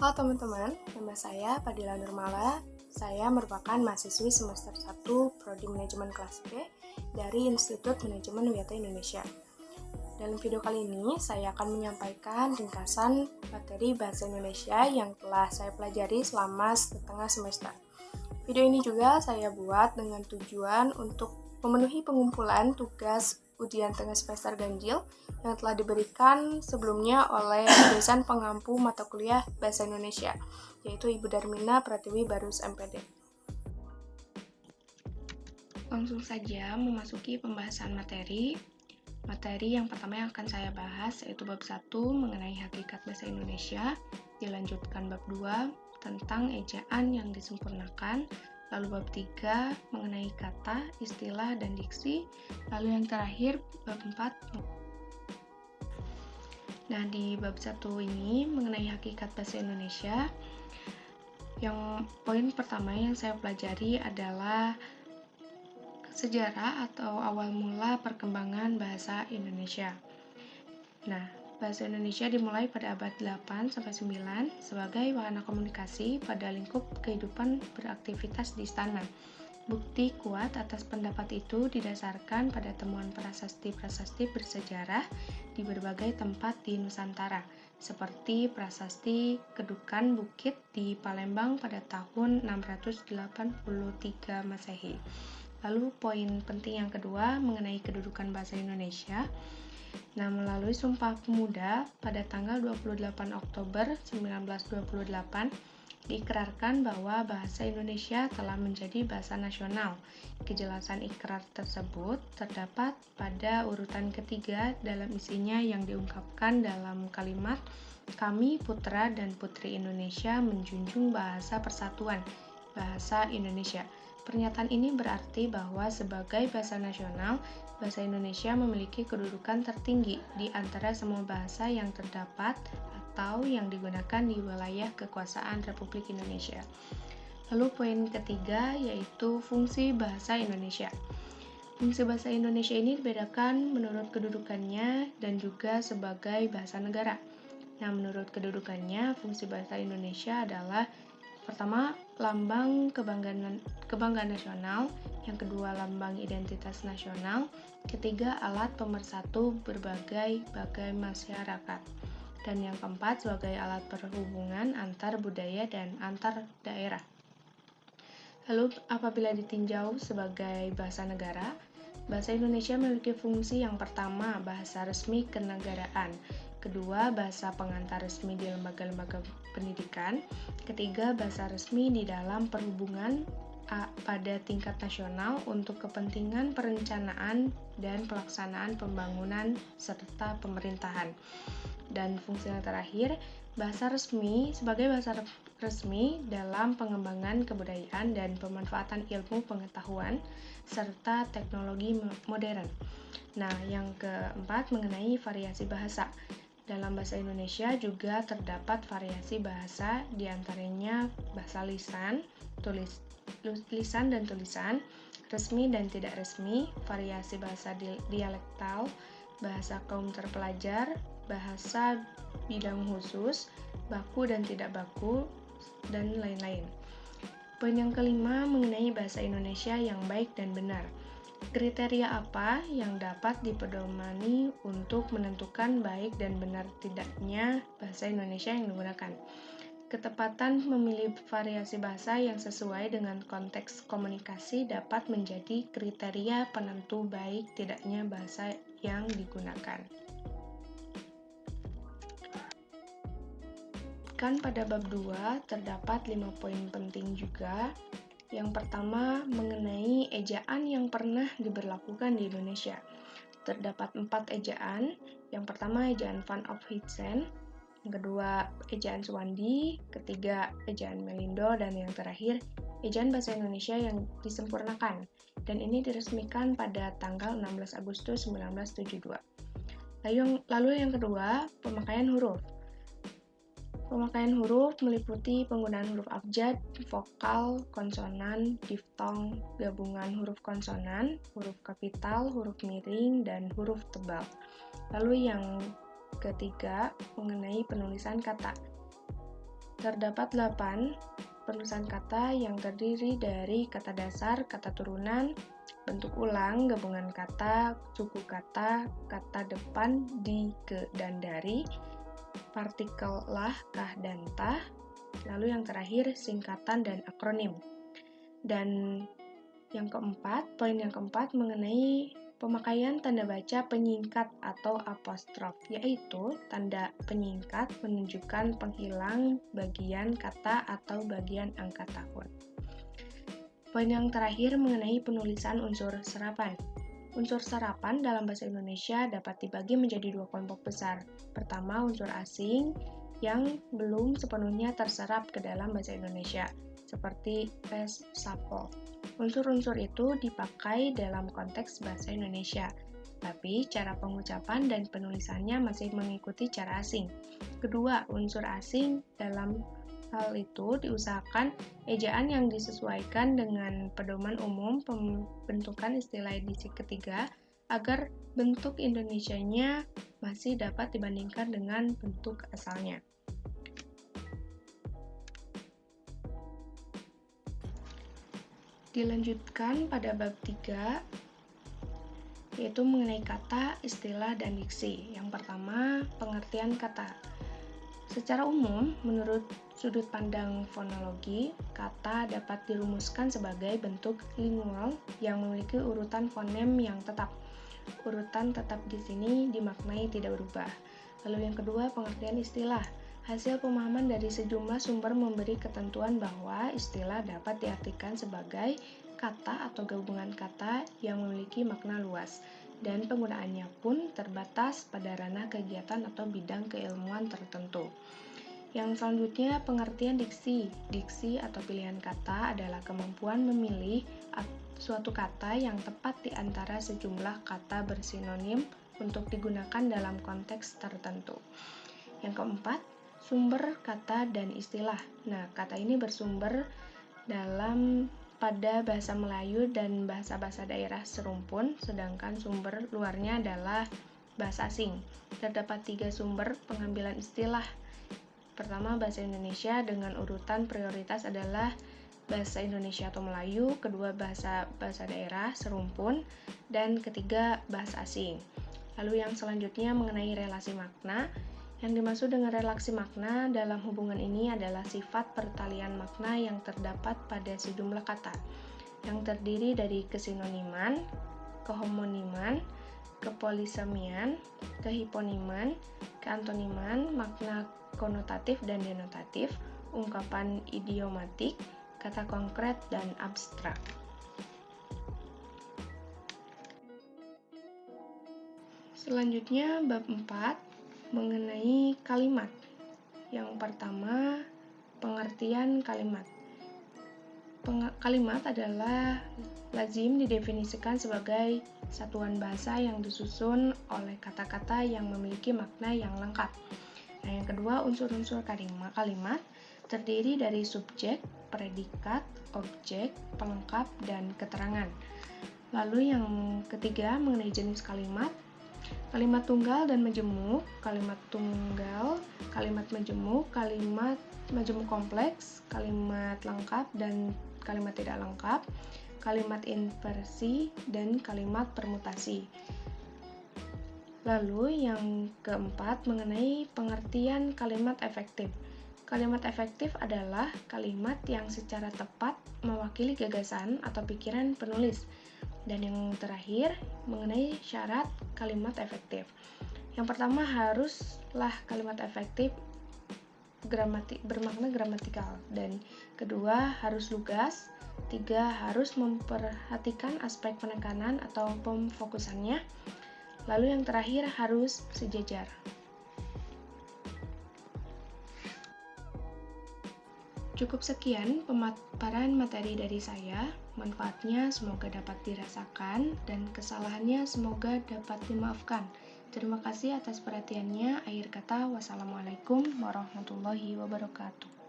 Halo teman-teman, nama saya Padilla Nurmala. Saya merupakan mahasiswi semester 1 Prodi Manajemen kelas B dari Institut Manajemen WIATA Indonesia. Dalam video kali ini, saya akan menyampaikan ringkasan materi Bahasa Indonesia yang telah saya pelajari selama setengah semester. Video ini juga saya buat dengan tujuan untuk memenuhi pengumpulan tugas ujian tengah semester ganjil yang telah diberikan sebelumnya oleh dosen pengampu mata kuliah Bahasa Indonesia, yaitu Ibu Darmina Pratiwi Barus MPD. Langsung saja memasuki pembahasan materi. Materi yang pertama yang akan saya bahas yaitu bab 1 mengenai hakikat bahasa Indonesia, dilanjutkan bab 2 tentang ejaan yang disempurnakan, lalu bab 3 mengenai kata, istilah, dan diksi, lalu yang terakhir bab 4. Nah, di bab 1 ini mengenai hakikat bahasa Indonesia, yang poin pertama yang saya pelajari adalah sejarah atau awal mula perkembangan bahasa Indonesia. Nah, bahasa Indonesia dimulai pada abad 8-9 sebagai wahana komunikasi pada lingkup kehidupan beraktivitas di istana. Bukti kuat atas pendapat itu didasarkan pada temuan prasasti-prasasti bersejarah di berbagai tempat di Nusantara, seperti prasasti Kedukan Bukit di Palembang pada tahun 683 Masehi. Lalu poin penting yang kedua mengenai kedudukan bahasa Indonesia. Nah, melalui Sumpah Pemuda pada tanggal 28 Oktober 1928 diikrarkan bahwa bahasa Indonesia telah menjadi bahasa nasional. Kejelasan ikrar tersebut terdapat pada urutan ketiga dalam isinya yang diungkapkan dalam kalimat "Kami putra dan putri Indonesia menjunjung bahasa persatuan, bahasa Indonesia". Pernyataan ini berarti bahwa sebagai bahasa nasional, bahasa Indonesia memiliki kedudukan tertinggi di antara semua bahasa yang terdapat atau yang digunakan di wilayah kekuasaan Republik Indonesia. Lalu poin ketiga yaitu fungsi bahasa Indonesia. Fungsi bahasa Indonesia ini dibedakan menurut kedudukannya dan juga sebagai bahasa negara. Nah, menurut kedudukannya, fungsi bahasa Indonesia adalah pertama, lambang kebanggaan nasional, yang kedua, lambang identitas nasional, ketiga, alat pemersatu berbagai masyarakat, dan yang keempat, sebagai alat perhubungan antar budaya dan antar daerah. Lalu, apabila ditinjau sebagai bahasa negara, bahasa Indonesia memiliki fungsi yang pertama, bahasa resmi kenegaraan, kedua, bahasa pengantar resmi di lembaga-lembaga pendidikan, ketiga, bahasa resmi di dalam perhubungan pada tingkat nasional untuk kepentingan perencanaan dan pelaksanaan pembangunan serta pemerintahan. Dan fungsi yang terakhir, bahasa resmi sebagai bahasa resmi dalam pengembangan kebudayaan dan pemanfaatan ilmu pengetahuan serta teknologi modern. Nah, yang keempat mengenai variasi bahasa. Dalam bahasa Indonesia juga terdapat variasi bahasa, diantaranya bahasa lisan, lisan dan tulisan, resmi dan tidak resmi, variasi bahasa dialektal, bahasa kaum terpelajar, bahasa bidang khusus, baku dan tidak baku, dan lain-lain. Poin yang kelima mengenai bahasa Indonesia yang baik dan benar. Kriteria apa yang dapat dipedomani untuk menentukan baik dan benar tidaknya bahasa Indonesia yang digunakan? Ketepatan memilih variasi bahasa yang sesuai dengan konteks komunikasi dapat menjadi kriteria penentu baik tidaknya bahasa yang digunakan. Pada bab 2 terdapat 5 poin penting juga. Yang pertama, mengenai ejaan yang pernah diberlakukan di Indonesia. Terdapat 4 ejaan. Yang pertama, ejaan Van Ophuijsen. Yang kedua, ejaan Suwandi. Ketiga, ejaan Melindo. Dan yang terakhir, ejaan bahasa Indonesia yang disempurnakan. Dan ini diresmikan pada tanggal 16 Agustus 1972. Lalu yang kedua, pemakaian huruf. Pemakaian huruf meliputi penggunaan huruf abjad, vokal, konsonan, diftong, gabungan huruf konsonan, huruf kapital, huruf miring, dan huruf tebal. Lalu yang ketiga, mengenai penulisan kata. Terdapat 8 penulisan kata yang terdiri dari kata dasar, kata turunan, bentuk ulang, gabungan kata, suku kata, kata depan, di, ke, dan dari, partikel lah, kah, dan tah, lalu yang terakhir singkatan dan akronim. Dan poin yang keempat mengenai pemakaian tanda baca penyingkat atau apostrof, yaitu tanda penyingkat menunjukkan penghilang bagian kata atau bagian angka tahun. Poin yang terakhir mengenai penulisan unsur serapan. Unsur serapan dalam bahasa Indonesia dapat dibagi menjadi 2 kelompok besar. Pertama, unsur asing yang belum sepenuhnya terserap ke dalam bahasa Indonesia, seperti res, sapo. Unsur-unsur itu dipakai dalam konteks bahasa Indonesia, tapi cara pengucapan dan penulisannya masih mengikuti cara asing. Kedua, unsur asing dalam hal itu diusahakan ejaan yang disesuaikan dengan pedoman umum pembentukan istilah edisi ketiga agar bentuk Indonesianya masih dapat dibandingkan dengan bentuk asalnya. Dilanjutkan pada bab 3, yaitu mengenai kata, istilah, dan diksi. Yang pertama, pengertian kata. Secara umum, menurut sudut pandang fonologi, kata dapat dirumuskan sebagai bentuk lingual yang memiliki urutan fonem yang tetap. Urutan tetap di sini dimaknai tidak berubah. Lalu yang kedua, pengertian istilah. Hasil pemahaman dari sejumlah sumber memberi ketentuan bahwa istilah dapat diartikan sebagai kata atau gabungan kata yang memiliki makna luas, dan penggunaannya pun terbatas pada ranah kegiatan atau bidang keilmuan tertentu. Yang selanjutnya, pengertian diksi. Diksi atau pilihan kata adalah kemampuan memilih suatu kata yang tepat di antara sejumlah kata bersinonim untuk digunakan dalam konteks tertentu. Yang keempat, sumber kata dan istilah. Nah, kata ini bersumber pada bahasa Melayu dan bahasa-bahasa daerah serumpun, sedangkan sumber luarnya adalah bahasa asing. Terdapat 3 sumber pengambilan istilah. Pertama, bahasa Indonesia dengan urutan prioritas adalah bahasa Indonesia atau Melayu, kedua bahasa daerah serumpun, dan ketiga bahasa asing. Lalu yang selanjutnya mengenai relasi makna. Yang dimaksud dengan relasi makna dalam hubungan ini adalah sifat pertalian makna yang terdapat pada sejumlah kata, yang terdiri dari kesinoniman, kehomoniman, kepolisemian, kehiponiman, keantoniman, makna konotatif dan denotatif, ungkapan idiomatik, kata konkret, dan abstrak. Selanjutnya, bab 4 mengenai kalimat. Yang pertama, pengertian kalimat. Kalimat adalah lazim didefinisikan sebagai satuan bahasa yang disusun oleh kata-kata yang memiliki makna yang lengkap. Nah, yang kedua, unsur-unsur kalimat terdiri dari subjek, predikat, objek, pelengkap, dan keterangan. Lalu yang ketiga, mengenai jenis kalimat. Kalimat tunggal dan majemuk. Kalimat tunggal, kalimat majemuk kompleks, kalimat lengkap dan kalimat tidak lengkap, kalimat inversi, dan kalimat permutasi. Lalu yang keempat mengenai pengertian kalimat efektif. Kalimat efektif adalah kalimat yang secara tepat mewakili gagasan atau pikiran penulis. Dan yang terakhir, mengenai syarat kalimat efektif. Yang pertama, haruslah kalimat efektif bermakna gramatikal. Dan kedua, harus lugas. 3, harus memperhatikan aspek penekanan atau pemfokusannya. Lalu yang terakhir, harus sejajar. Cukup sekian pemaparan materi dari saya. Manfaatnya semoga dapat dirasakan dan kesalahannya semoga dapat dimaafkan. Terima kasih atas perhatiannya. Akhir kata, wassalamualaikum warahmatullahi wabarakatuh.